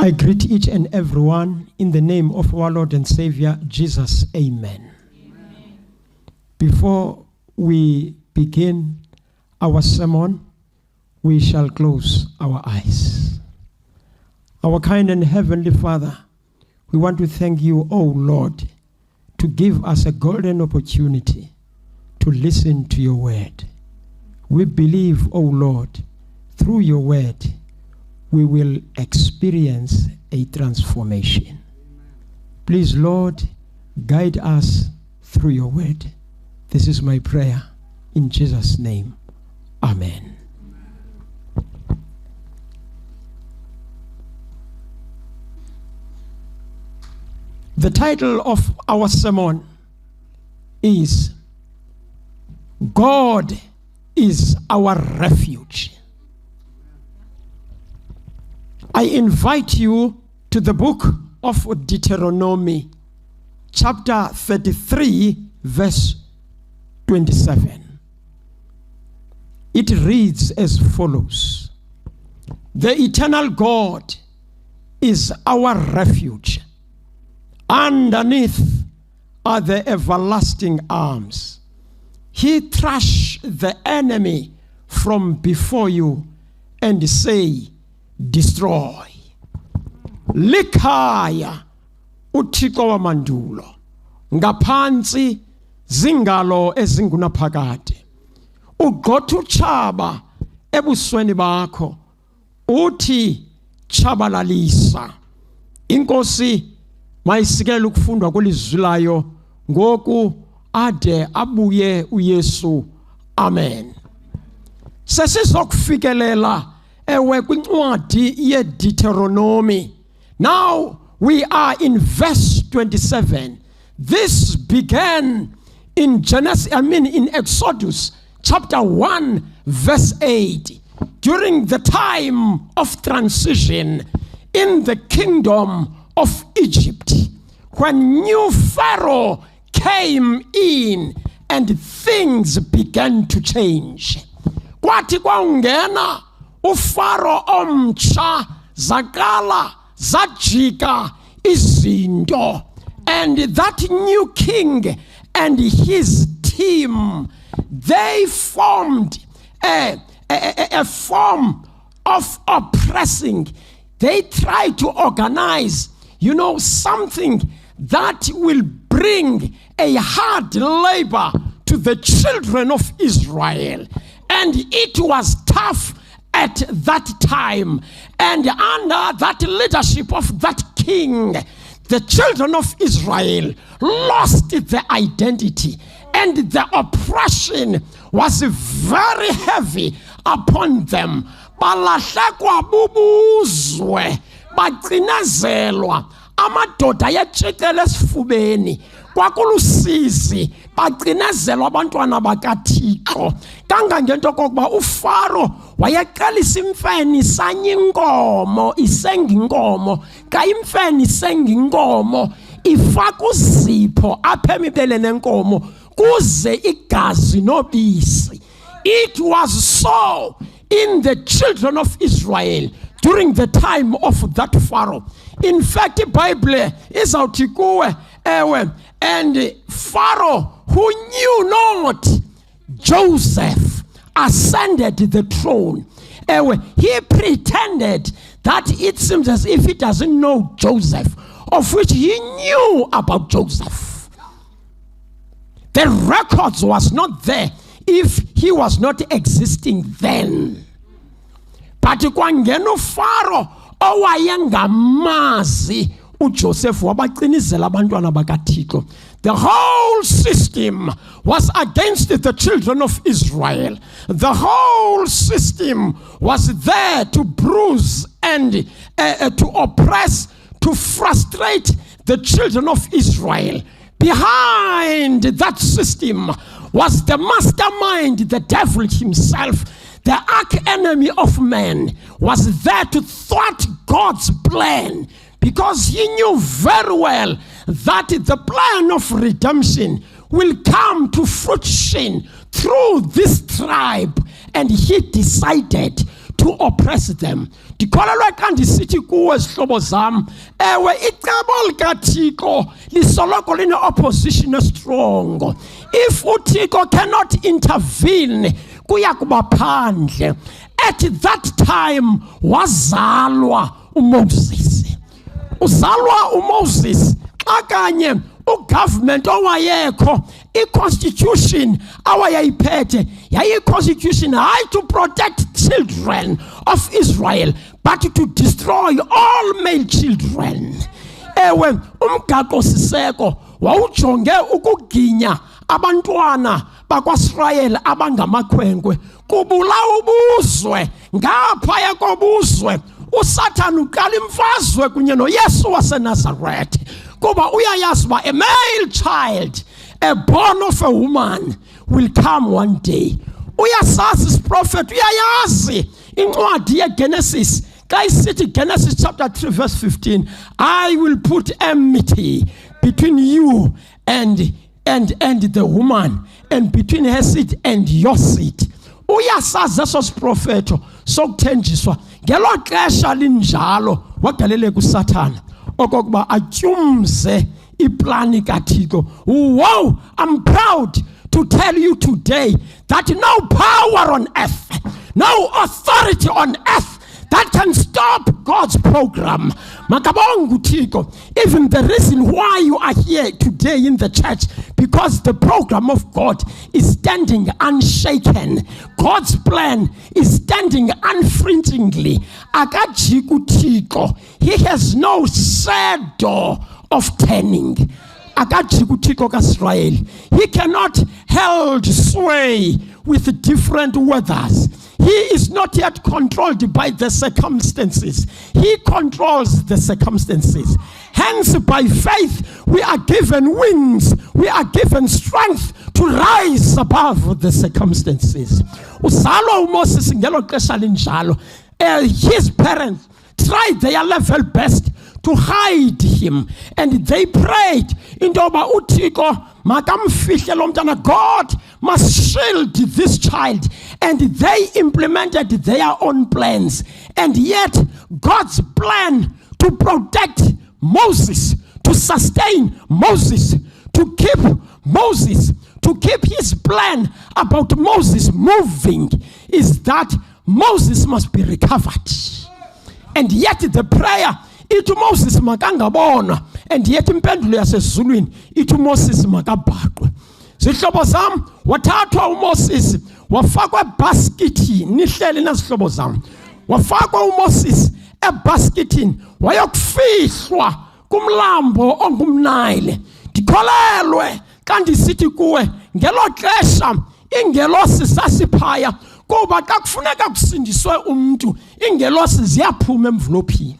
I greet each and everyone in the name of our Lord and Savior, Jesus. Amen. Amen. Before we begin our sermon, we shall close our eyes. Our kind and heavenly Father, we want to thank you, O Lord, to give us a golden opportunity to listen to your word. We believe, O Lord, through your word, we will experience a transformation. Please, Lord, guide us through your word. This is my prayer in Jesus' name. Amen. The title of our sermon is God is our refuge. I invite you to the book of Deuteronomy, chapter 33, verse 27. It reads as follows: The eternal God is our refuge. Underneath are the everlasting arms. He thrush the enemy from before you and say, destroy. Likhaya uThixo wamandulo ngaphansi zingalo ezingunaphakade. Ugqotha utshaba ebusweni bakho uthi chabalalisa. Inkosi mayisikela ukufundwa kwelizwi layo ngoku ade abuye uYesu. Amen. Sesizokufikelela ewe kwincwadi yeDeuteronomy. Now we are in verse 27. This began in Exodus chapter 1 verse 8. During the time of transition in the kingdom of Egypt, when new Pharaoh came in and things began to change. Kwathi kwangena uFaro omtsha zakala zajika izinto, and that new king and his team, they formed a form of oppressing. They tried to organize, something that will bring a hard labor to the children of Israel. And it was tough at that time. And under that leadership of that king, the children of Israel lost their identity. And the oppression was very heavy upon them. Balahlekwa bubuzwe, bagcinazelwa, amadoda yetshekela esifubeni, kwakulusizi, bagcinazelwa abantwana bakaThixo. Kangangento kokuba uFaro wayeqalisa imfene isanya inkomo, isenga inkomo, ka imfene isenga inkomo, ifaka uzipho apha emibeleni nenkomo kuze igazi nobisi. It was so in the children of Israel during the time of that Pharaoh. In fact, the Bible is out and Pharaoh, who knew not Joseph, ascended the throne. He pretended that it seems as if he doesn't know Joseph, of which he knew about Joseph. The records was not there if he was not existing then. But kwangena Pharaoh owayengamazi uJoseph wabacinizela abantwana bakaThixo. The whole system was against the children of Israel. The whole system was there to bruise and to oppress, to frustrate the children of Israel. Behind that system was the mastermind, the devil himself. The arch-enemy of man was there to thwart God's plan, because he knew very well that the plan of redemption will come to fruition through this tribe, and he decided to to oppress them. Ndikholelwa xa ndisithi kuwe zihlobo zam, ewe icebo likaThixo lisoloko line-opposition strong. If uThixo cannot intervene, kuya kuba phandle. At that time wazalwa uMoses. Uzalwa uMoses xa kanye ugovernment owayekho, i-constitution awayayiphethe yayi-constitution hayi to protect children of Israel but to destroy all male children. Ewe umgaqo siseko wawujonge ukuginya abantwana bakwaIsrael abangamakhwenkwe, kubulawa ubuzwe. Ngaphaya kobuzwe uSatan uqala imfazwe kunye noYesu waseNazaretha, kuba uyayazi uba a male child, a born of a woman, will come one day. Uyasazi isiprofethi, uyayazi incwadi yeGenesis xa isithi Genesis chapter 3 verse 15, I will put enmity between you and the woman, and between her seed and your seed. Uyasazi eso siprofeto sokuthenjiswa ngelo xesha linjalo wagaleleka uSathana okokuba atyumze iplani kaThixo. Wow, I'm proud to tell you today that no power on earth, no authority on earth that can stop God's program. Makabonga uThixo. Even the reason why you are here today in the church, because the program of God is standing unshaken. God's plan is standing unflinchingly. Akajika uThixo. He has no shadow of turning. Akajika uThixo kaIsrael. He cannot hold sway with different weathers. He is not yet controlled by the circumstances. He controls the circumstances. Hence, by faith, we are given wings. We are given strength to rise above the circumstances. Uzalwa uMoses ngelo xesha linjalo. His parents tried their level best to hide him, and they prayed into oba uThixo makamfihle lo mntana. God must shield this child, and they implemented their own plans. And yet God's plan to protect Moses, to sustain Moses, to keep Moses, to keep his plan about Moses moving, is that Moses must be recovered. And yet the prayer ithi Moses makangabonwa, and yet impendulo yasezulwini ithi Moses makabhaqwe. Zihlobo zam, wathathwa uMoses wafakwa ebasketini. Nihlele nazihlobo zam, wafakwa uMoses ebasketini wayokufihlwa kumlambo ongumNile. Ndikholelwe xa ndisithi kuwe ngelo xesha ingelosi sasiphaya, kuba xa kufuneka kusindiswe umuntu ingelosi ziyaphuma emvlophini.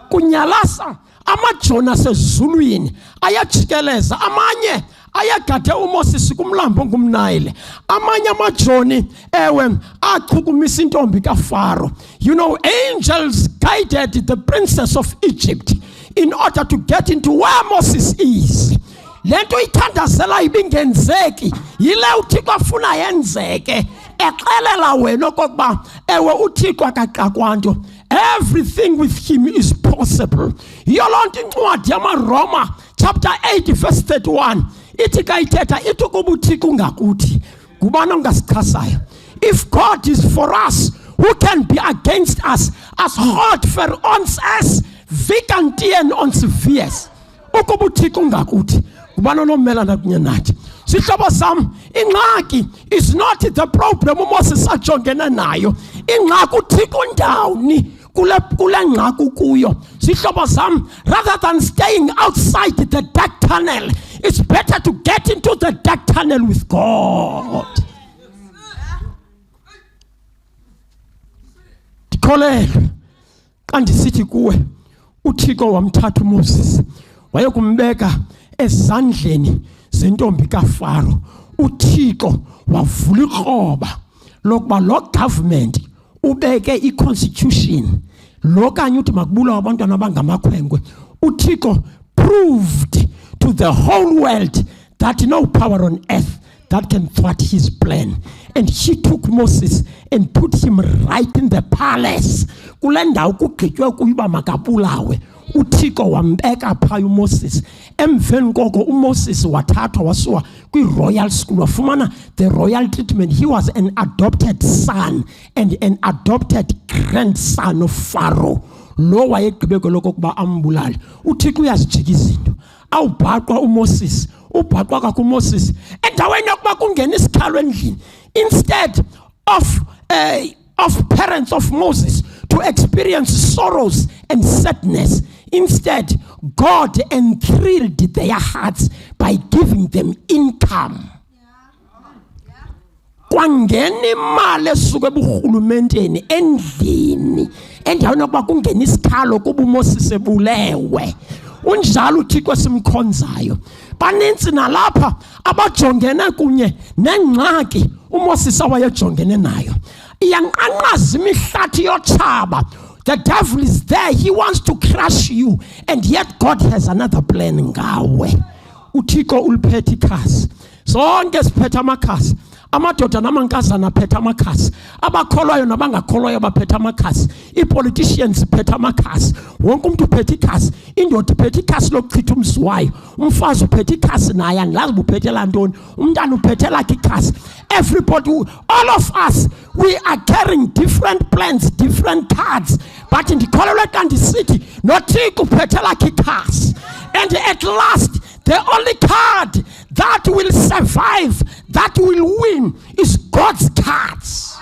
Kunyalasa amajoni asezulwini ayajikeleza, amanye ayagade uMoses kumlambo ongumNile, amanye amajoni ewe achukumisa intombi kaFaro. You know, angels guided the princess of Egypt in order to get into where Moses is. Lento ithandazela ibingenzeki, yile uThixo afuna yenzeke, exelela wena okokuba ewe uThixo akaqakwanto. Everything with him is possible. Yolonto incwadi yamaRoma chapter 8 verse 31 ithi kayithetha ithi kuba uThixo ungakuthi ngubani ongasichasayo. If God is for us, who can be against us? As hot for ons as vikantien ons vies. Ukuba uThixo ungakuthi ngubani onomelana kunye nathi. Sihlobo sam, ingxaki is not the problem uMoses ajongene nayo. Ingxaki uThixo ndawuni kule ngxaki kuyo. Sihlobo sam, rather than staying outside the dark tunnel, it's better to get into the dark tunnel with God. Ndikholelwe xa ndisithi kuwe uThixo wamthatha uMoses wayokumbeka ezandleni zentombi kaFaro. uThixo wavula ikroba lokuba lo government ubeke i-constitution lo kanye uthi makubulawa abantwana abangamakhwenkwe. uThixo proved to the whole world that no power on earth that can thwart his plan. And he took Moses and put him right in the palace. Kulenda ukugqitywe kuyiba makabulawe. uThixo wambeka phaa uMoses. Emveni koko uMoses wathathwa wasiwa kwi-royal school, wafumana the royal treatment. He was an adopted son and an adopted grandson of Pharaoh. Lo wayegqibeke lokokuba ambulale. uThixo uyazijika izinto. Awubhaqwa uMoses, ubhaqwa kakho uMoses endaweni yokuba kungena isikhalo endlini, instead of parents of Moses to experience sorrows and sadness, instead God enthralled their hearts by giving them income. Kwangena imali esuka eburhulumenteni endlini endaweni yokuba kungena isikhalo kuba uMoses ebulewe. Unjalo uThixo esimkhonzayo. Baninzi nalapha abajongene kunye nengxaki uMoses awayejongene nayo. Iyanqanqaza imihlathi yotshaba. The devil is there. He wants to crush you, and yet God has another plan ngawe. uThixo uliphethe ikhasi. Sonke siphethe amakhasi. Amadoda namankazana aphethe amakhasi. Abakholwayo nabangakholwayo baphethe amakhasi. Ipoliticians iphethe amakhasi. Wonke umuntu uphethe ikhasi. Indoda iphethe ikhasi lokuchitha umzi wayo. Umfazi uphethe ikhasi naye andilazi uphethela ntoni. Umntana uphethe lakhe ikhasi. Everybody, all of us, we are carrying different plans, different cards. But in the Colorado City, nothing uphethe lakhe ikhasi. And at last, the only card that will survive, that will win, is God's cards.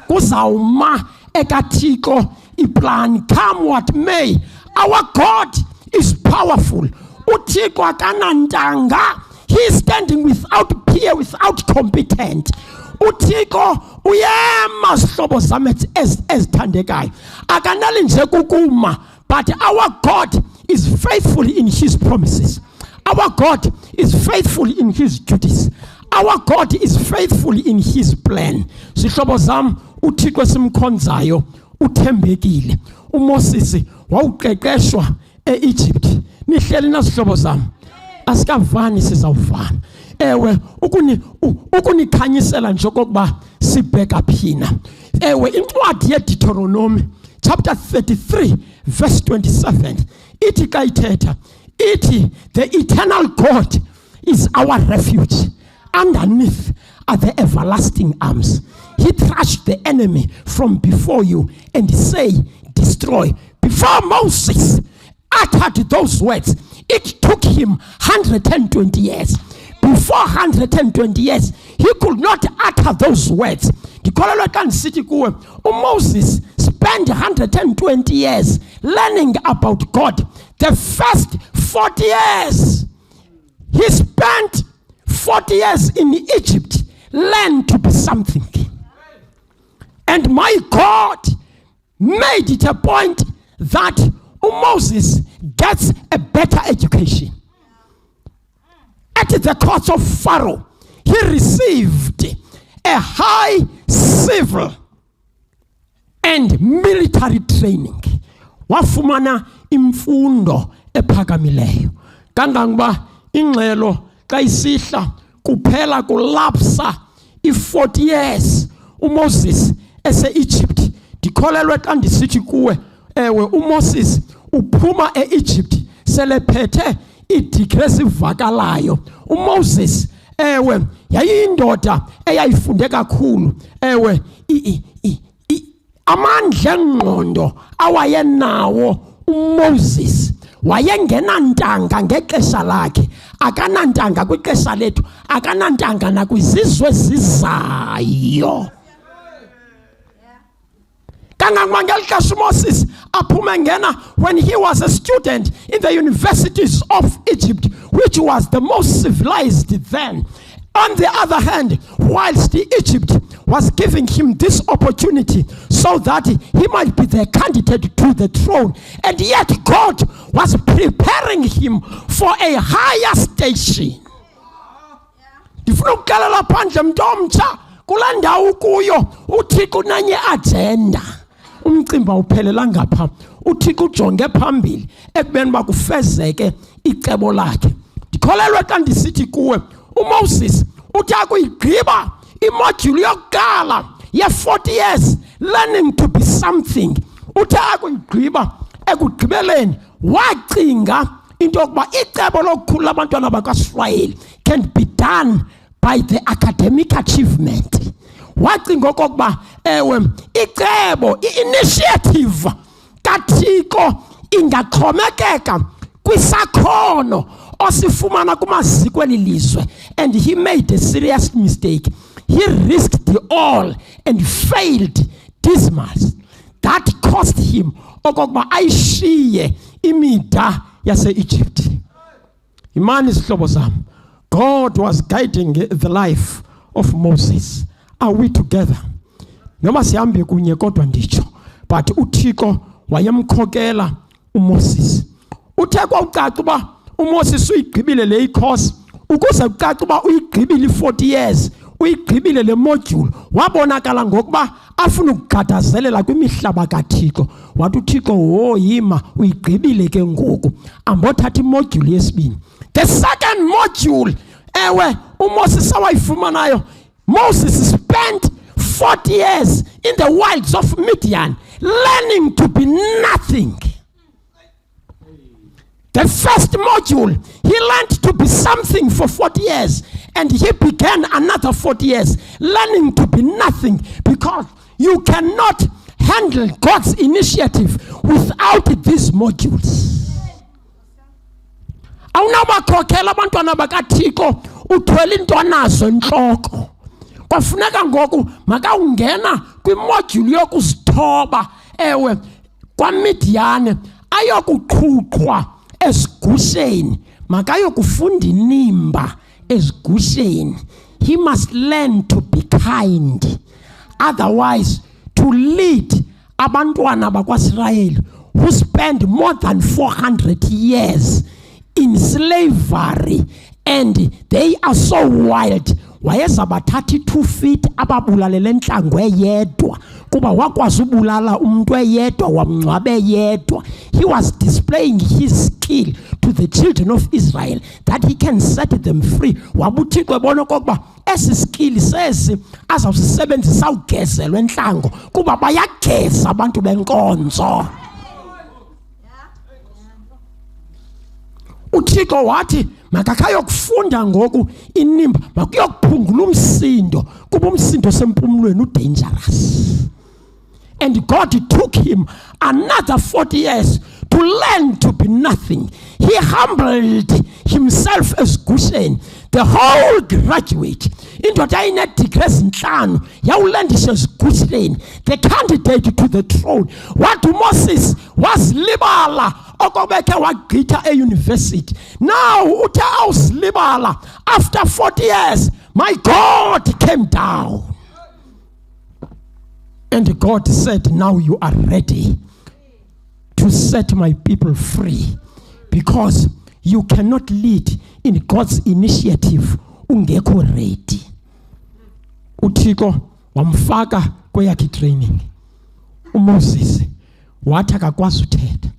Kuzawuma ekaThixo iplan, come what may. Our God is powerful. uThixo akanantanga. He is standing without peer, without competent. uThixo uyema sihlobo zami ezithandekayo. Akanali nje kukuma, but our God is faithful in his promises. Our God is faithful in his duties. Our God is faithful in his plan. Sihlobo zam, uThixo esimkhonzayo uthembekile. uMoses wawuqeqeshwa eEgypt. Nihleli nasihlobo zam. Asikavani sizawuvana. Ewe ukunikhanyisela nje okokuba sibheka phina. Ewe incwadi yeDeuteronomy chapter 33 verse 27. Ithi ka ithetha, ithi the eternal God is our refuge. Underneath are the everlasting arms. He thrashed the enemy from before you and say, destroy. Before Moses uttered those words, it took him 120 years. Before 120 years, he could not utter those words. The Colorado City Moses spent 120 years learning about God. The first 40 years, he spent 40 years in Egypt, learned to be something. And my God made it a point that Moses gets a better education. At the court of Pharaoh, he received a high civil and military training. Wafumana imfundo ephakamileyo. Kangangoba ingxelo xa isihla kuphela kulapsa i-40 years uMoses ese-Egypt. Ndikholelwe xa ndisithi kuwe, ewe uMoses uphuma e-Egypt selephethe idigrees ivakalayo. uMoses ewe yayindoda eyayifunde kakhulu. Ewe amandla engqondo awayenawo uMoses wayengenantanga ngexesha lakhe, akanantanga kwixesha lethu, akanantanga nakwizizwe zizayo. Moses when he was a student in the universities of Egypt, which was the most civilized then. On the other hand, whilst Egypt was giving him this opportunity so that he might be the candidate to the throne, and yet God was preparing him for a higher station. Ndifuna phandle mntomtsha kulanda ukuyo uThixo nanye agenda. Umcimbi awuphelela ngapha. uThixo ujonge phambili ekubeni bakufezeke icebo lakhe. ukholelwe xa ndisithi kuwe uMoses uthi akuyigqiba imodule yokuqala ye-40 years learning to be something. Uthi akuyigqiba ekugqibeleni wacinga into yokuba icebo lokukhulula abantwana bakwaSirayeli can be done by the academic achievement. Wacinga okokuba ewe icebo i-initiative kaThixo ingaxhomekeka kwisakhono osifumana kumaziko elilizwe. And he made a serious mistake. He risked all and failed dismals. That cost him okokuba ayishiye imida yase-Egypt. Imani sihlobo zam, God was guiding the life of Moses. Are we together? Noma sihambe kunye kodwa nditsho, but uThixo wayemkhokela uMoses. Uthe kwaucaca uba uMoses uyigqibile le course, ukuze kucaca uba uyigqibile 40 years, uyigqibile le module, wabonakala ngokuba afuna ukugadazelela kwimihlaba kaThixo. Wathi uThixo yima uyigqibile ke ngoku, ambothatha imodule yesibini. The second module ewe uMoses awayifumanayo, Moses spent 40 years in the wilds of Midian learning to be nothing. The first module, he learned to be something for 40 years, and he began another 40 years learning to be nothing, because you cannot handle God's initiative without these modules. Awunabakhokela abantwana bakaThixo uthwele into nazo enhloko. Kwafuneka ngoku makawungena kwimodule yokuzithoba ewe kwaMidian ayokuqhuqwa esigusheni, makayokufunda inimba esigusheni. He must learn to be kind. Otherwise, to lead abantwana bakwaSirayeli who spent more than 400 years in slavery and they are so wild, wayezabathatha 2 feet ababulalele enhlangwe yedwa kuba wakwazi ubulala umuntu eyedwa wamngcwabe yedwa. He was displaying his skill to the children of Israel that he can set them free. Wabuthixo ebona okokuba esi skill sesi azawusisebenzisa ugezelwe entlango kuba bayageza abantu benkonzo. uThixo wathi makakayokufunda ngoku inimba, makuyokuphungula umsindo kuba umsindo sempumlweni udangerous. And God took him another 40 years to learn to be nothing. He humbled himself as Goshen, the whole graduate. Indoda ayine-degrees 5 yawulandisha as Goshen, the candidate to the throne. What Moses was libala okobeke wagqitha e-university. Now uthi awusilibala after 40 years, my God came down. And God said, now you are ready to set my people free, because you cannot lead in God's initiative ungekho ready. uThixo wamfaka kweyakhe training. uMoses wathi akakwazi uthetha.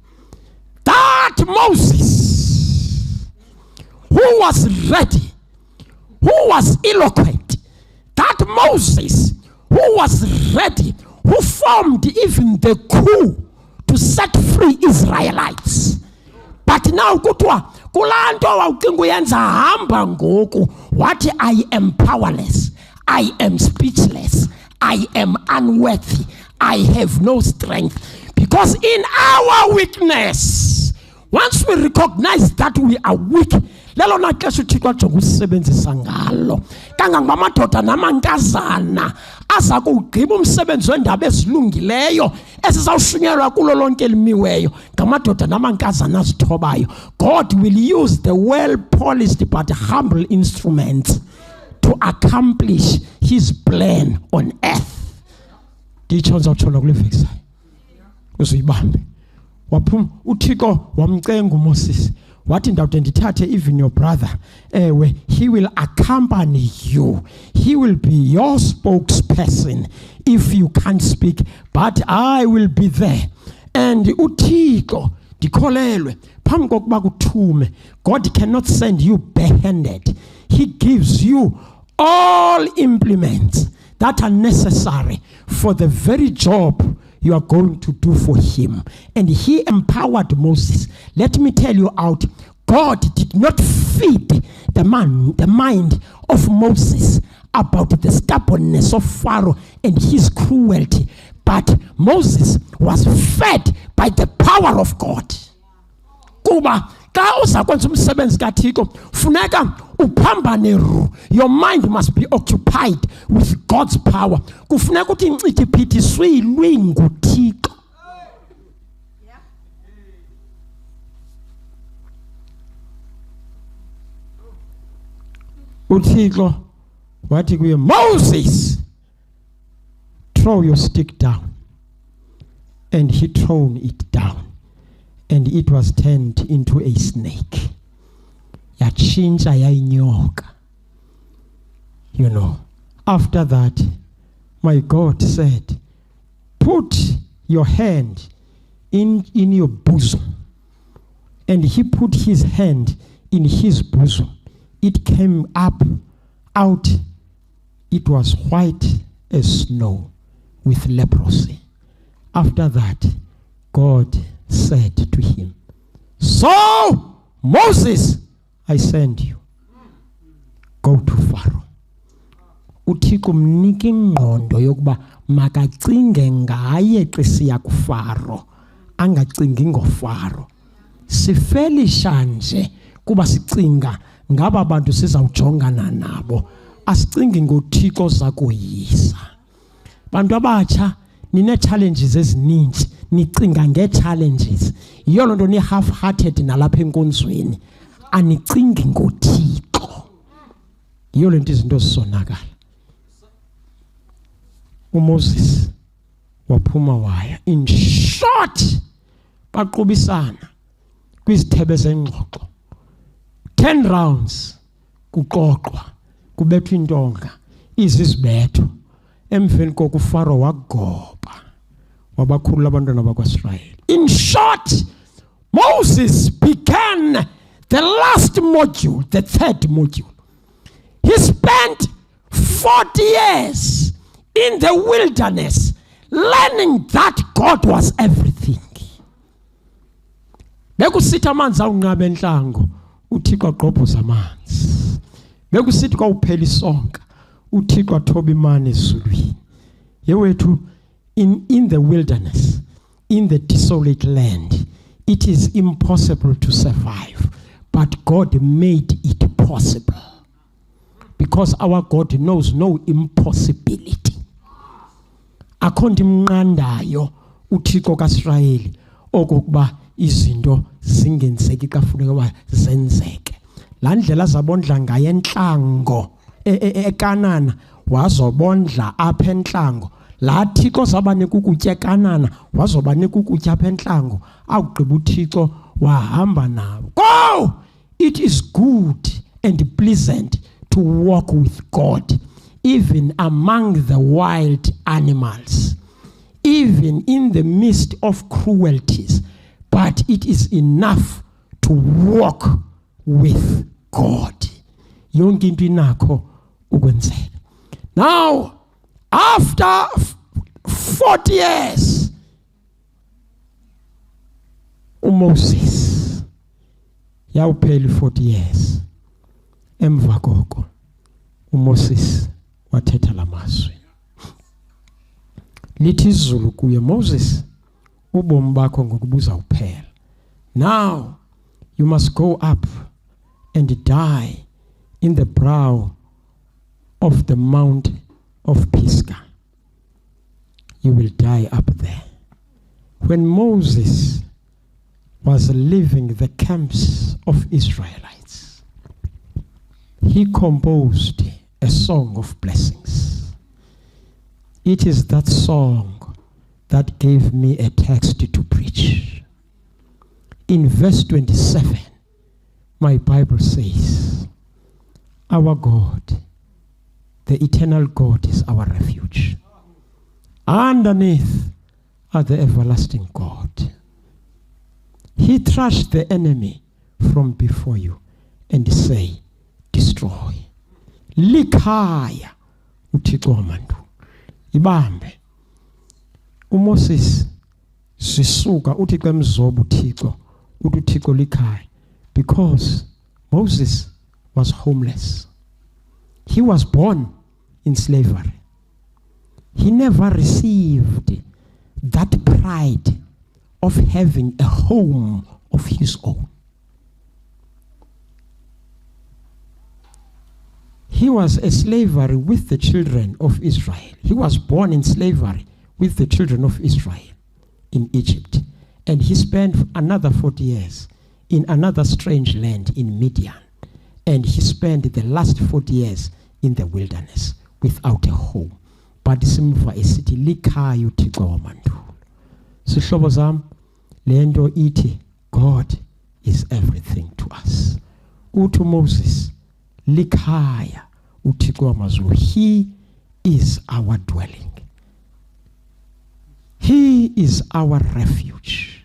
That Moses who was ready, who was eloquent, that Moses who was ready, who formed even the coup to set free Israelites. But now kutwa kulanto wawucinga uyenza hamba ngoku wathi I am powerless, I am speechless, I am unworthy, I have no strength. Because in our weakness, once we recognize that we are weak, lelo naxesha uThixo ajonga usebenzisa ngalo kangangoba amadoda namankazana aza kuwugqiba umsebenzi wendaba ezilungileyo esizawushunyelwa kulo lonke elimiweyo ngamadoda namankazana azithobayo. God will use the well-polished but humble instruments to accomplish his plan on earth. Nditsho ndizawutshola kule veki sayo uzuyibambe. Waphuma uThixo wamcenga uMoses wathi ndawude ndithathe even your brother, he will accompany you, he will be your spokesperson if you can't speak, but I will be there. And uThixo Dikholelwe phambi kokuba kuthume, God cannot send you barehanded. He gives you all implements that are necessary for the very job you are going to do for him. And he empowered Moses. Let me tell you out, God did not feed the mind of Moses about the stubbornness of Pharaoh and his cruelty, but Moses was fed by the power of God. Kuba ka uzakwenza umsebenzi kaThixo funeka uphambane ru. Your mind must be occupied with God's power. Kufuneka uthi incithipithi swilwe nguThixo. uThixo wathi kuye, Moses, throw your stick down. And he thrown it down. And it was turned into a snake. Yatshintsha yayinyoka. You know, after that, my God said, put your hand in your bosom. And he put his hand in his bosom. It came out. It was white as snow with leprosy. After that, God said to him, so, Moses, I send you. Go to Pharaoh. Uthixo mnika ingqondo yokuba makacinge ngaye xa siya kuFaro, angacingi ngoFaro. Sifelisha nje kuba sicinga ngaba bantu sizawujongana nabo, asicingi ngoThixo zakoyisa. Bantu abatsha nine challenges ezininzi, nicinga nge-challenges. Yiyo loo nto ni half-hearted nalapha enkonzweni, anicingi ngoThixo. Yiyo le nto izinto zisonakala. uMoses waphuma waya. In short, baqubisana kwizithebe zengxoxo. 10 rounds kuqoqwa, kubethwa intonga, izizibetho. Emveni koko uFaro wagoba, wabakhulula abantwana bakwaIsrael. In short, Moses began the last module, the third module. He spent 40 years in the wilderness learning that God was everything. Bekusithi amanzi awunqaba entlango, uThixo aqobhoza amanzi. Bekusithi kwawuphela isonka, uThixo athoba imani ezulwini. Yewethu, in the wilderness, in the desolate land, it is impossible to survive, but God made it possible. Because our God knows no impossibility. Akhondi mnqandayo uThixo kaIsrayeli okokuba izinto zingenzeki kafuneka ba zenzeke. La ndlela zabondla ngaye entlango eKanana wazobondla apha entlango. La Thixo zabanika ukutya eKanana wazobanika ukutya apha entlango. Awugqiba uThixo wahamba nabo. Go! It is good and pleasant to walk with God, even among the wild animals, even in the midst of cruelties. But it is enough to walk with God. Yonke into inakho ukwenzeka. Now, after 40 years, uMoses yawuphela 40 years. Emva koko uMoses wathetha lamazwi. Lithi izulu kuye, Moses, ubomi bakho ngokubuza uphela. Now you must go up and die in the brow of the mount of Pisgah. You will die up there. When Moses was leaving the camps of Israelites, he composed a song of blessings. It is that song that gave me a text to preach. In verse 27, my Bible says, our God, the eternal God, is our refuge. Underneath are the everlasting God. He thrashed the enemy from before you and say, destroy. Likhaya uThixo wamandulo. Ibambe. uMoses sisuka uthi kwemzobo uThixo uThixo likhaya, because Moses was homeless. He was born in slavery. He never received that pride of having a home of his own. He was a slavery with the children of Israel. He was born in slavery with the children of Israel in Egypt. And he spent another 40 years in another strange land in Midian. And he spent the last 40 years in the wilderness without a home. But simva esithi likhaya uThixo wamandulo. Sihlobo zami, lento ithi God is everything to us. Uthi Moses likhaya uThixo wamazulu. He is our dwelling. He is our refuge.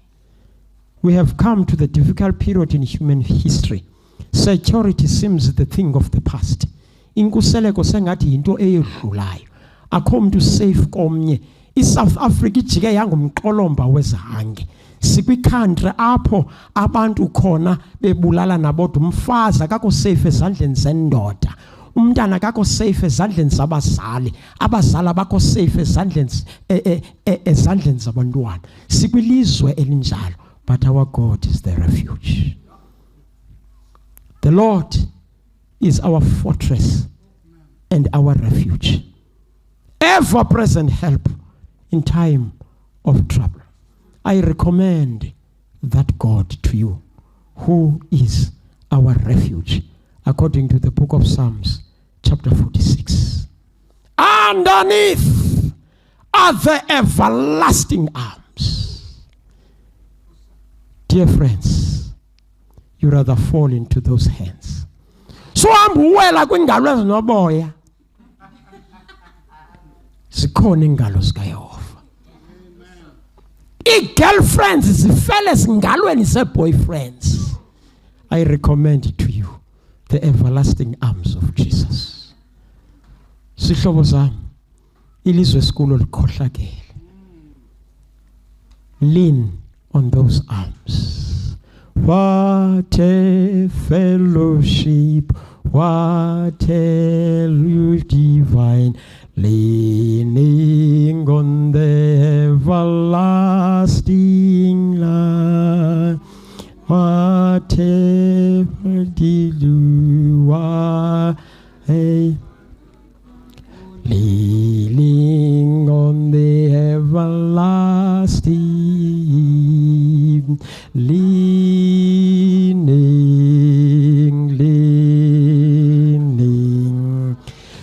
We have come to the difficult period in human history. Security seems the thing of the past. Inkuseleko sengathi into eyedlulayo. Akho umuntu safe komnye. ISouth Africa ijike yangumqolomba wezihange. Sikwi-country apho abantu khona bebulala nabodwa. Umfazi akakho safe ezandleni zendoda. Umntana akakho safe ezandleni zabazali. Abazali abakho safe ezandleni zabantwana. Sikwilizwe elinjalo. But our God is the refuge. The Lord is our fortress and our refuge. Ever-present help in time of trouble. I recommend that God to you, who is our refuge, according to the book of Psalms, chapter 46. Underneath are the everlasting arms. Dear friends, you rather fall into those hands. So ambuwela kwingalo ezinoboya. Zikhona ingalo zikaYehova. I-girlfriends zifele ezingalweni ze-boyfriends. I recommend to you the everlasting arms of Jesus. Sihlobo zami, ilizwe esikulo likhohlakele. Lean on those arms. What a fellowship, what a divine, leaning on the everlasting line. Whatever did you are, leaning on the everlasting, leaning,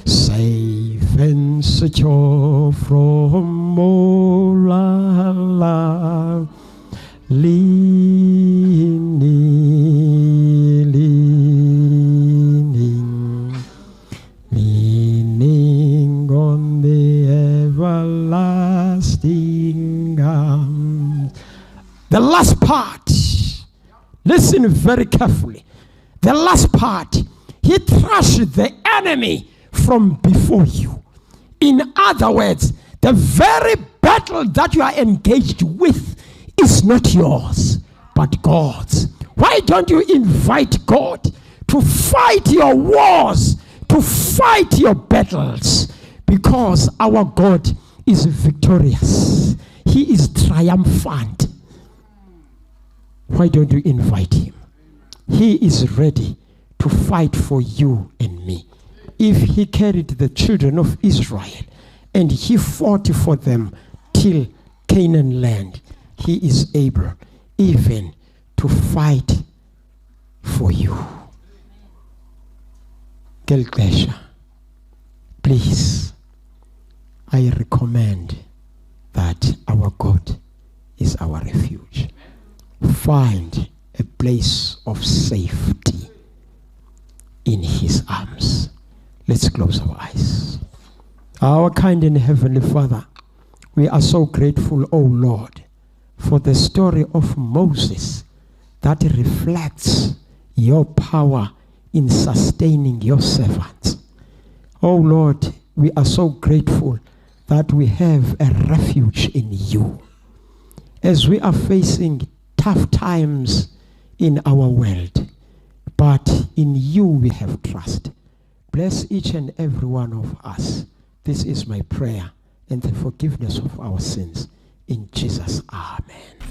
safe and secure from all alarm, leaning on the everlasting arms. The last part, listen very carefully. The last part, he thrashed the enemy from before you. In other words, the very battle that you are engaged with is not yours, but God's. Why don't you invite God to fight your wars, to fight your battles? Because our God is victorious. He is triumphant. Why don't you invite him? He is ready to fight for you and me. If he carried the children of Israel and he fought for them till Canaan land, he is able even to fight for you. Gelkesha, please, I recommend that our God is our refuge. Find a place of safety in his arms. Let's close our eyes. Our kind and heavenly Father, we are so grateful, O Lord, for the story of Moses that reflects your power in sustaining your servants. Oh Lord, we are so grateful that we have a refuge in you. As we are facing tough times in our world, but in you we have trust. Bless each and every one of us. This is my prayer and the forgiveness of our sins. In Jesus, amen.